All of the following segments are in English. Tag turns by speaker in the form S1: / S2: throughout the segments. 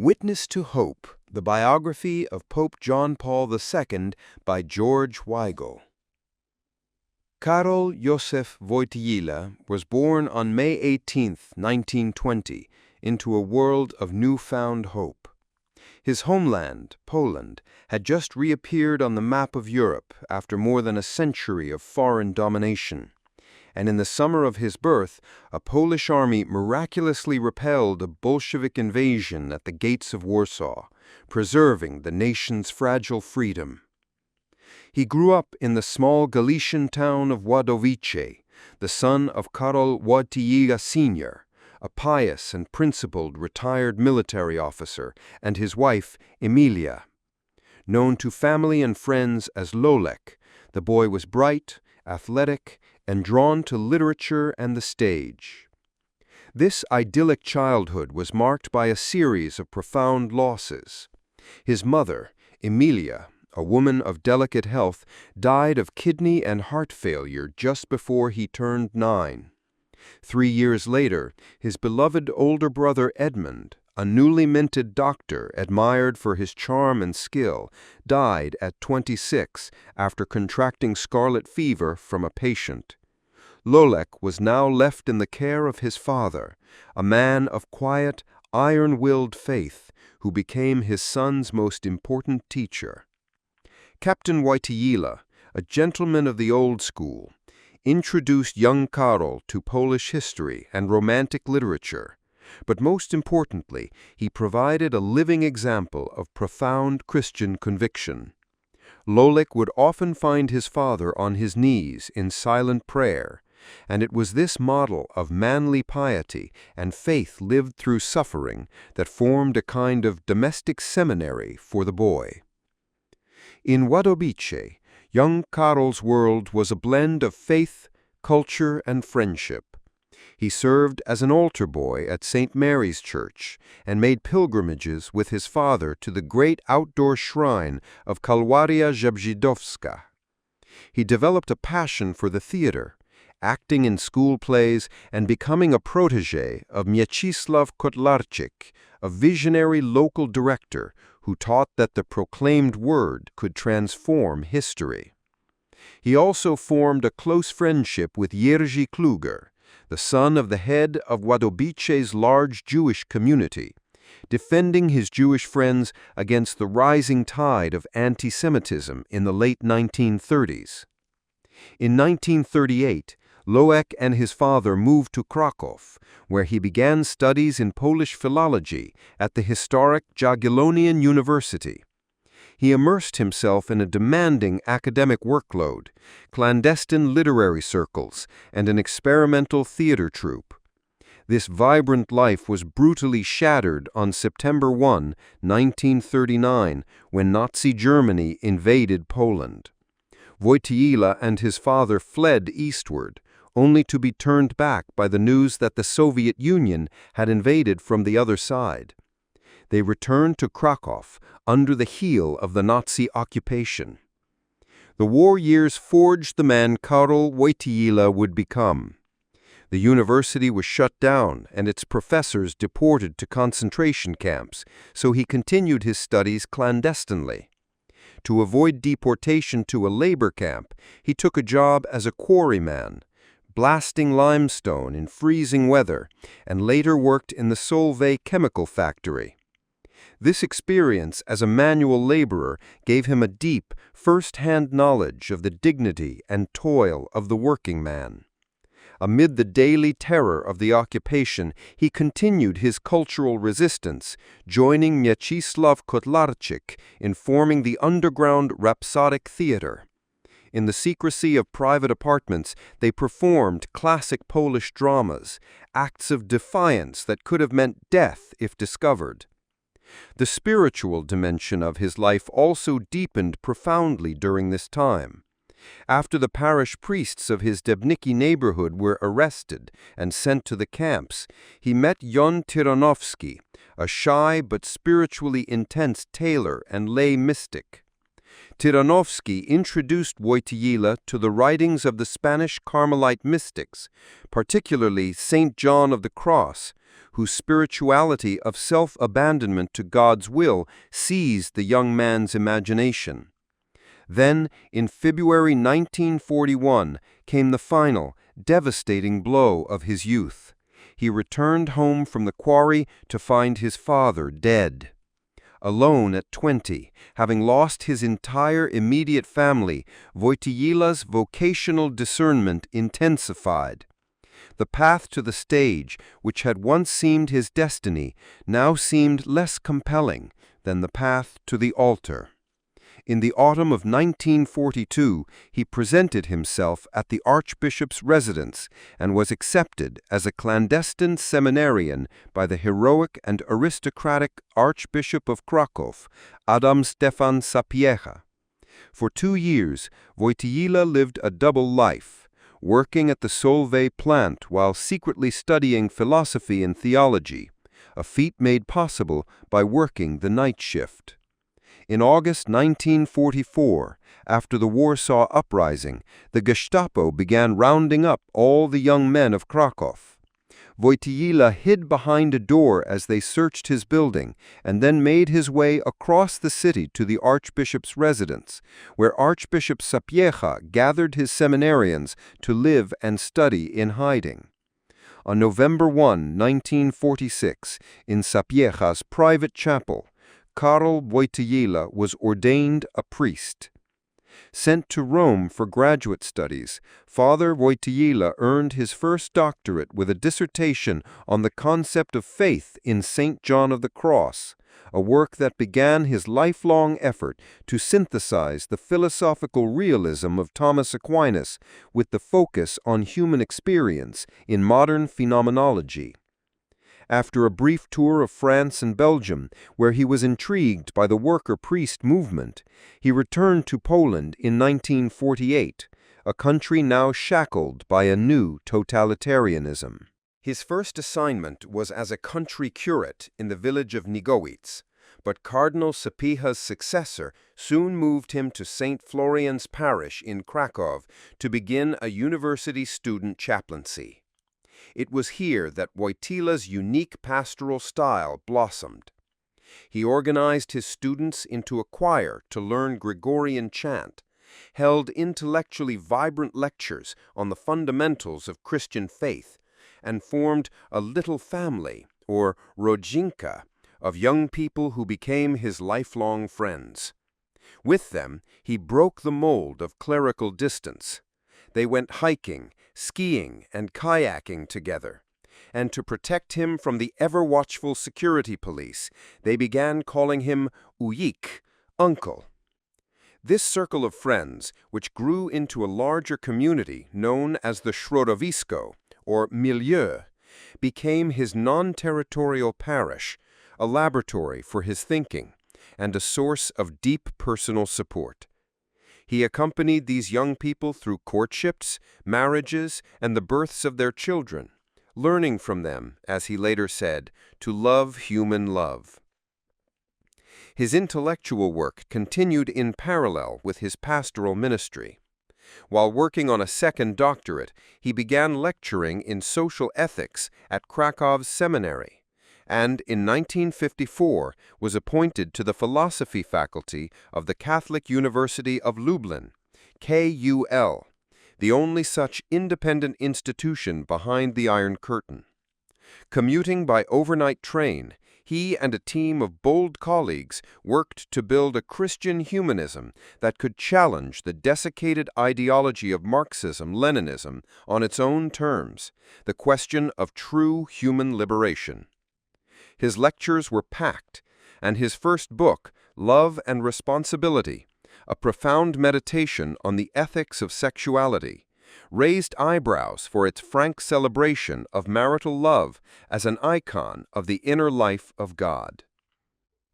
S1: Witness to Hope, the biography of Pope John Paul II by George Weigel. Karol Wojtyla was born on May 18, 1920, into a world of newfound hope. His homeland, Poland, had just reappeared on the map of Europe after more than a century of foreign domination. And in the summer of his birth, a Polish army miraculously repelled a Bolshevik invasion at the gates of Warsaw, preserving the nation's fragile freedom. He grew up in the small Galician town of Wadowice, the son of Karol Wojtyla Sr., a pious and principled retired military officer, and his wife, Emilia. Known to family and friends as Lolek, the boy was bright, athletic, and drawn to literature and the stage. This idyllic childhood was marked by a series of profound losses. His mother, Emilia, a woman of delicate health, died of kidney and heart failure just before he turned 9. 3 years later, his beloved older brother Edmund, a newly minted doctor admired for his charm and skill, died at 26 after contracting scarlet fever from a patient. Lolek was now left in the care of his father, a man of quiet, iron-willed faith, who became his son's most important teacher. Captain Wojtyla, a gentleman of the old school, introduced young Karol to Polish history and romantic literature, but most importantly, he provided a living example of profound Christian conviction. Lolek would often find his father on his knees in silent prayer, and it was this model of manly piety and faith lived through suffering that formed a kind of domestic seminary for the boy. In Wadowice, young Karol's world was a blend of faith, culture, and friendship. He served as an altar boy at St. Mary's Church and made pilgrimages with his father to the great outdoor shrine of Kalwaria Żebrzydowska. He developed a passion for the theater, acting in school plays and becoming a protege of Mieczysław Kotlarczyk, a visionary local director who taught that the proclaimed word could transform history. He also formed a close friendship with Jerzy Kluger, the son of the head of Wadowice's large Jewish community, defending his Jewish friends against the rising tide of anti-Semitism in the late 1930s. In 1938, Lolek and his father moved to Krakow, where he began studies in Polish philology at the historic Jagiellonian University. He immersed himself in a demanding academic workload, clandestine literary circles, and an experimental theater troupe. This vibrant life was brutally shattered on September 1, 1939, when Nazi Germany invaded Poland. Wojtyla and his father fled eastward, only to be turned back by the news that the Soviet Union had invaded from the other side. They returned to Krakow under the heel of the Nazi occupation. The war years forged the man Karol Wojtyla would become. The university was shut down and its professors deported to concentration camps, so he continued his studies clandestinely. To avoid deportation to a labor camp, he took a job as a quarryman, blasting limestone in freezing weather, and later worked in the Solvay chemical factory. This experience as a manual laborer gave him a deep, first-hand knowledge of the dignity and toil of the working man. Amid the daily terror of the occupation, he continued his cultural resistance, joining Mieczysław Kotlarczyk in forming the underground Rhapsodic Theater. In the secrecy of private apartments, they performed classic Polish dramas, acts of defiance that could have meant death if discovered. The spiritual dimension of his life also deepened profoundly during this time. After the parish priests of his Debniki neighborhood were arrested and sent to the camps, he met Jon Tyranowski, a shy but spiritually intense tailor and lay mystic. Tyranowski introduced Wojtyla to the writings of the Spanish Carmelite mystics, particularly Saint John of the Cross, whose spirituality of self-abandonment to God's will seized the young man's imagination. Then, in February 1941, came the final, devastating blow of his youth. He returned home from the quarry to find his father dead. Alone at 20, having lost his entire immediate family, Wojtyla's vocational discernment intensified. The path to the stage, which had once seemed his destiny, now seemed less compelling than the path to the altar. In the autumn of 1942, he presented himself at the Archbishop's residence and was accepted as a clandestine seminarian by the heroic and aristocratic Archbishop of Kraków, Adam Stefan Sapiecha. For 2 years, Wojtyla lived a double life, working at the Solvay plant while secretly studying philosophy and theology, a feat made possible by working the night shift. In August 1944, after the Warsaw Uprising, the Gestapo began rounding up all the young men of Kraków. Wojtyla hid behind a door as they searched his building, and then made his way across the city to the Archbishop's residence, where Archbishop Sapiecha gathered his seminarians to live and study in hiding. On November 1, 1946, in Sapiecha's private chapel, Karol Wojtyla was ordained a priest. Sent to Rome for graduate studies, Father Wojtyla earned his first doctorate with a dissertation on the concept of faith in Saint John of the Cross, a work that began his lifelong effort to synthesize the philosophical realism of Thomas Aquinas with the focus on human experience in modern phenomenology. After a brief tour of France and Belgium, where he was intrigued by the worker-priest movement, he returned to Poland in 1948, a country now shackled by a new totalitarianism. His first assignment was as a country curate in the village of Nigowice, but Cardinal Sapiecha's successor soon moved him to St. Florian's Parish in Kraków to begin a university student chaplaincy. It was here that Wojtyla's unique pastoral style blossomed. He organized his students into a choir to learn Gregorian chant, held intellectually vibrant lectures on the fundamentals of Christian faith, and formed a little family, or rodzinka, of young people who became his lifelong friends. With them, he broke the mold of clerical distance. They went hiking, skiing, and kayaking together. And to protect him from the ever-watchful security police, they began calling him Ujik, uncle. This circle of friends, which grew into a larger community known as the Środowisko, or milieu, became his non-territorial parish, a laboratory for his thinking, and a source of deep personal support. He accompanied these young people through courtships, marriages, and the births of their children, learning from them, as he later said, to love human love. His intellectual work continued in parallel with his pastoral ministry. While working on a second doctorate, he began lecturing in social ethics at Krakow's seminary, and in 1954 was appointed to the philosophy faculty of the Catholic University of Lublin, KUL, the only such independent institution behind the Iron Curtain. Commuting by overnight train, he and a team of bold colleagues worked to build a Christian humanism that could challenge the desiccated ideology of Marxism-Leninism on its own terms, the question of true human liberation. His lectures were packed, and his first book, Love and Responsibility, a profound meditation on the ethics of sexuality, raised eyebrows for its frank celebration of marital love as an icon of the inner life of God.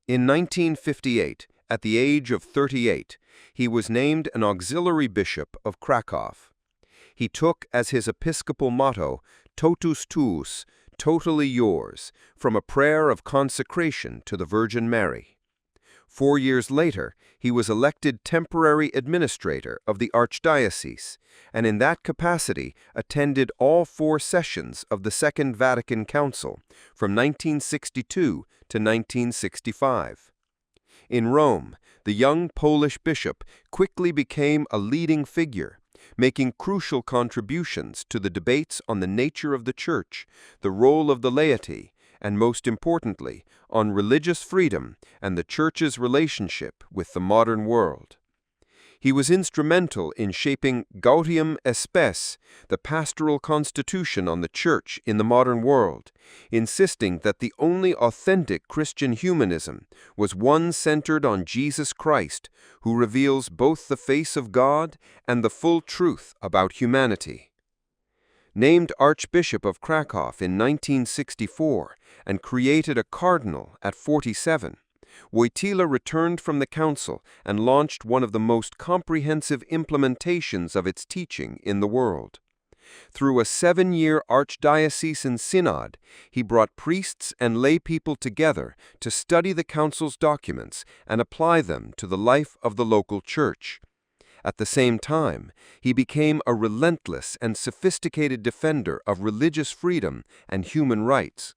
S1: In 1958, at the age of 38, he was named an auxiliary bishop of Kraków. He took as his episcopal motto, Totus tuus, totally yours, from a prayer of consecration to the Virgin Mary. 4 years later, he was elected temporary administrator of the archdiocese, and in that capacity attended all 4 sessions of the Second Vatican Council from 1962 to 1965. In Rome, the young Polish bishop quickly became a leading figure, making crucial contributions to the debates on the nature of the Church, the role of the laity, and most importantly, on religious freedom and the Church's relationship with the modern world. He was instrumental in shaping Gaudium et Spes, the pastoral constitution on the Church in the modern world, insisting that the only authentic Christian humanism was one centered on Jesus Christ, who reveals both the face of God and the full truth about humanity. Named Archbishop of Krakow in 1964 and created a cardinal at 47, Wojtyla returned from the council and launched one of the most comprehensive implementations of its teaching in the world. Through a 7-year archdiocesan synod, he brought priests and lay people together to study the council's documents and apply them to the life of the local church. At the same time, he became a relentless and sophisticated defender of religious freedom and human rights.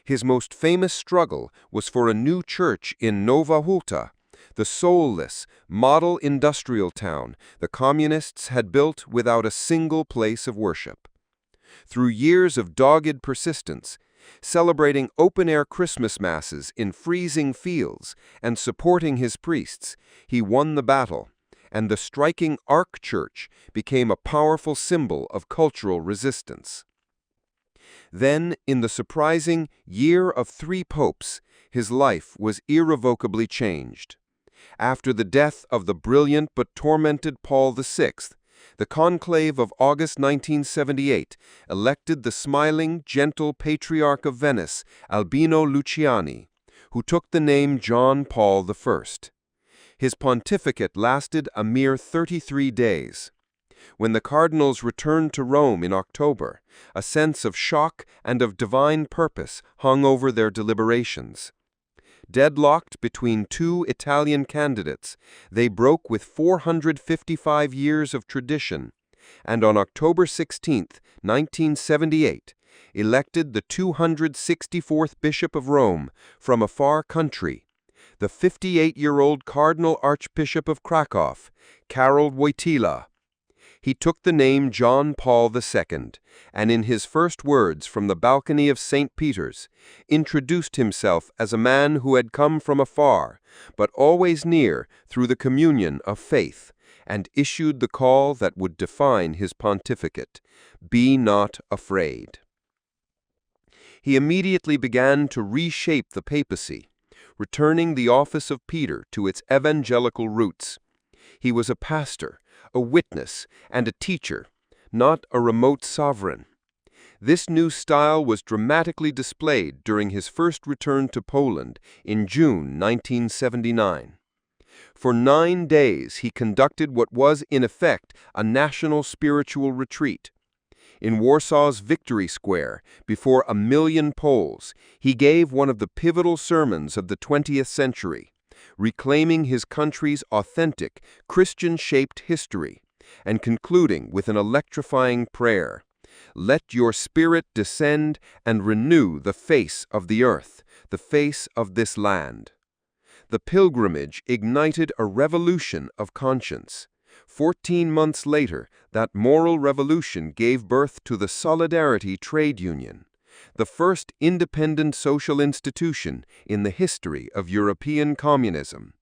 S1: His most famous struggle was for a new church in Nowa Huta, the soulless, model industrial town the communists had built without a single place of worship. Through years of dogged persistence, celebrating open-air Christmas masses in freezing fields and supporting his priests, he won the battle, and the striking Ark Church became a powerful symbol of cultural resistance. Then, in the surprising Year of 3 Popes, his life was irrevocably changed. After the death of the brilliant but tormented Paul VI, the conclave of August 1978 elected the smiling, gentle Patriarch of Venice, Albino Luciani, who took the name John Paul I. His pontificate lasted a mere 33 days. When the cardinals returned to Rome in October, a sense of shock and of divine purpose hung over their deliberations. Deadlocked between 2 Italian candidates, they broke with 455 years of tradition, and on October 16, 1978, elected the 264th Bishop of Rome from a far country, the 58-year-old Cardinal Archbishop of Krakow, Karol Wojtyla. He took the name John Paul II, and in his first words from the balcony of St. Peter's, introduced himself as a man who had come from afar, but always near through the communion of faith, and issued the call that would define his pontificate: "Be not afraid." He immediately began to reshape the papacy, returning the office of Peter to its evangelical roots. He was a pastor, a witness, and a teacher, not a remote sovereign. This new style was dramatically displayed during his first return to Poland in June 1979. For 9 days he conducted what was in effect a national spiritual retreat. In Warsaw's Victory Square, before 1 million Poles, he gave one of the pivotal sermons of the 20th century, reclaiming his country's authentic, Christian-shaped history, and concluding with an electrifying prayer: "Let your Spirit descend and renew the face of the earth, the face of this land." The pilgrimage ignited a revolution of conscience. 14 months later, that moral revolution gave birth to the Solidarity Trade Union, the first independent social institution in the history of European communism.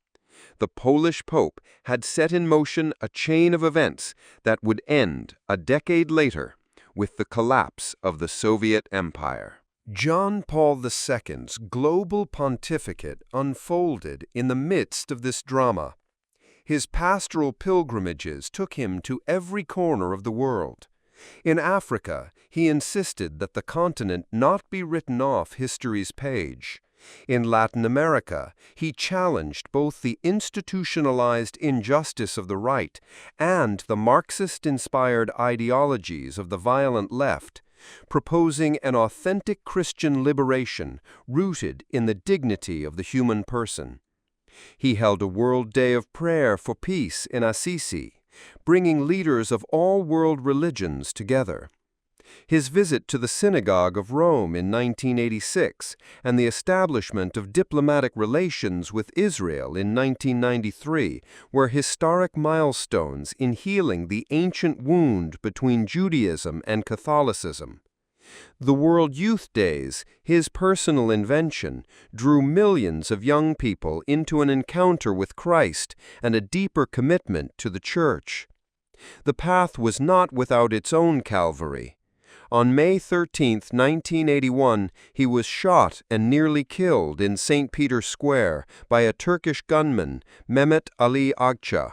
S1: The Polish Pope had set in motion a chain of events that would end a decade later with the collapse of the Soviet Empire. John Paul II's global pontificate unfolded in the midst of this drama. His pastoral pilgrimages took him to every corner of the world. In Africa, he insisted that the continent not be written off history's page. In Latin America, he challenged both the institutionalized injustice of the right and the Marxist-inspired ideologies of the violent left, proposing an authentic Christian liberation rooted in the dignity of the human person. He held a World Day of Prayer for Peace in Assisi, bringing leaders of all world religions together. His visit to the Synagogue of Rome in 1986 and the establishment of diplomatic relations with Israel in 1993 were historic milestones in healing the ancient wound between Judaism and Catholicism. The World Youth Days, his personal invention, drew millions of young people into an encounter with Christ and a deeper commitment to the Church. The path was not without its own Calvary. On May 13, 1981, he was shot and nearly killed in St. Peter's Square by a Turkish gunman, Mehmet Ali Agca.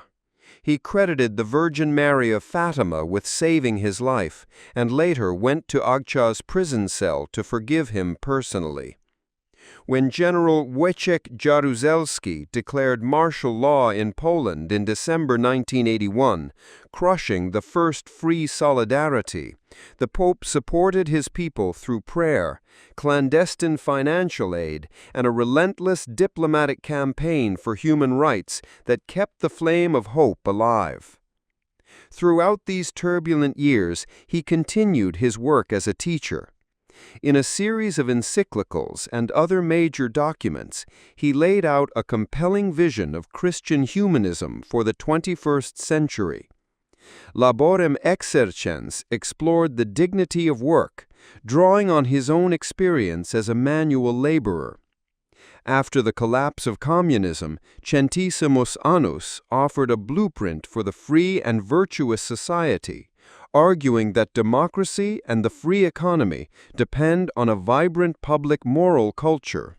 S1: He credited the Virgin Mary of Fatima with saving his life, and later went to Agca's prison cell to forgive him personally. When General Wojciech Jaruzelski declared martial law in Poland in December 1981, crushing the first free solidarity, the Pope supported his people through prayer, clandestine financial aid, and a relentless diplomatic campaign for human rights that kept the flame of hope alive. Throughout these turbulent years, he continued his work as a teacher. In a series of encyclicals and other major documents, he laid out a compelling vision of Christian humanism for the 21st century. Laborem Exercens explored the dignity of work, drawing on his own experience as a manual laborer. After the collapse of communism, Centesimus Annus offered a blueprint for the free and virtuous society, arguing that democracy and the free economy depend on a vibrant public moral culture.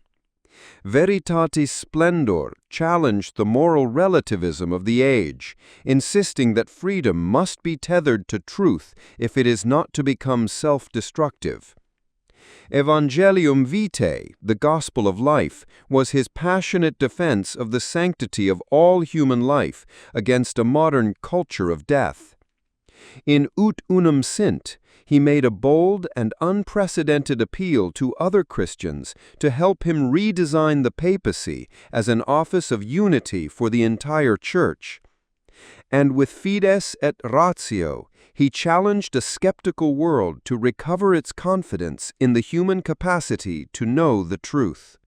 S1: Veritatis Splendor challenged the moral relativism of the age, insisting that freedom must be tethered to truth if it is not to become self-destructive. Evangelium Vitae, the Gospel of Life, was his passionate defense of the sanctity of all human life against a modern culture of death. In Ut Unum Sint, he made a bold and unprecedented appeal to other Christians to help him redesign the papacy as an office of unity for the entire Church. And with Fides et Ratio, he challenged a skeptical world to recover its confidence in the human capacity to know the truth.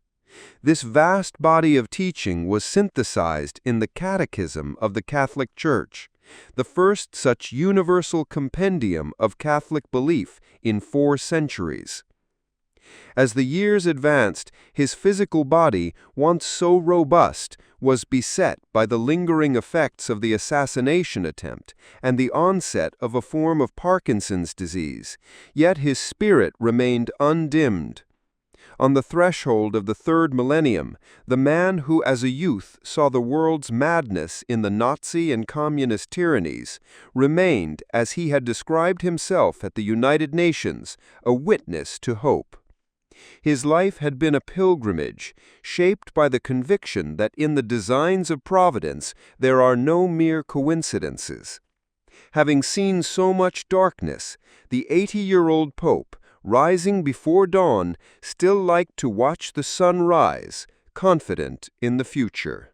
S1: This vast body of teaching was synthesized in the Catechism of the Catholic Church, the first such universal compendium of Catholic belief in 4 centuries. As the years advanced, his physical body, once so robust, was beset by the lingering effects of the assassination attempt and the onset of a form of Parkinson's disease, yet his spirit remained undimmed. On the threshold of the 3rd millennium, the man who as a youth saw the world's madness in the Nazi and communist tyrannies remained, as he had described himself at the United Nations, a witness to hope. His life had been a pilgrimage, shaped by the conviction that in the designs of Providence there are no mere coincidences. Having seen so much darkness, the 80-year-old Pope, rising before dawn, still liked to watch the sun rise, confident in the future.